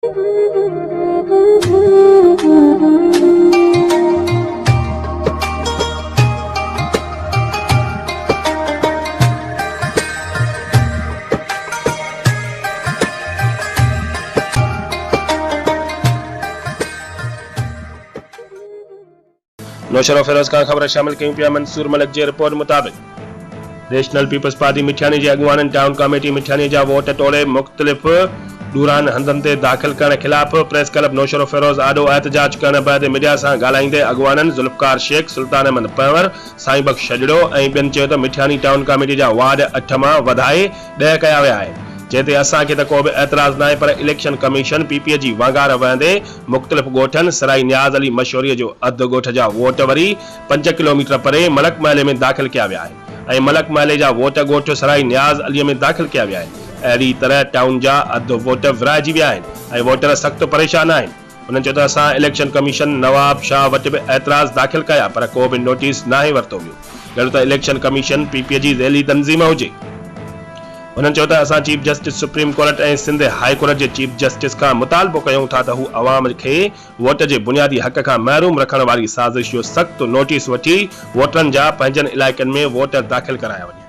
नौशर फिरोज खान खबर शामिल कयूं पिया। मंसूर मलिक जी रिपोर्ट मुताबिक नेशनल पीपल्स पार्टी मिठियानी जे अगवाननि टाउन कमेटी मिठियानी जा वोट टोड़े मुख़्तलिफ़ दूरान हंधनि ते दाख़िल करण खिलाफ़ प्रेस क्लब नौशर फिरोज आडो एहतजाज करण बैदि मीडिया सां ॻाल्हाईंदे अगवाननि ज़ुल्फ़कार शेख, सुल्तान अहमद पंवर, साईं बख्श छजड़ो ऐं ॿियनि चयो त मिठियानी टाउन कमेटी जा वार्ड 8 मां वधाए 10 कया विया आहिनि। चेते असांखे त को बि एतराज़ न आहे, पर इलेक्शन कमीशन पीपीए जी वांगार वहंदे मुख़्तलिफ़ ॻोठनि सराई नियाज़ अली मशहूरीअ जो अधु ॻोठ जा वोट वरी 5 किलोमीटर परे मलक महले में दाख़िल कया विया आहिनि ऐं मलक महले जा वोट ॻोठ सराई नियाज़ अलीअ में दाख़िल कया विया आहिनि। अहिड़ी तरह टाउन जा अधु वोट विराइजी विया आहिनि ऐं वोटर सख़्त परेशान आहिनि। उन्हनि चयो त असां इलेक्शन कमीशन नवाब शाह वटि बि एतराज़ दाख़िल कया, पर को बि नोटिस नाहे वरितो वियो। अहिड़ो त इलेक्शन कमीशन पीपीए जी ज़ैली तंज़ीम हुजे। उन्हनि चयो त असां चीफ जस्टिस सुप्रीम कोर्ट ऐं सिंध हाई कोर्ट जे चीफ जस्टिस खां मुतालबो कयूं था त हू अवाम खे वोट जे बुनियादी हक़ खां महरूम रखण वारी साज़िश जो सख़्त नोटिस वठी वोटरनि जा पंहिंजनि इलाइक़नि में वोट दाख़िल कराया वञे।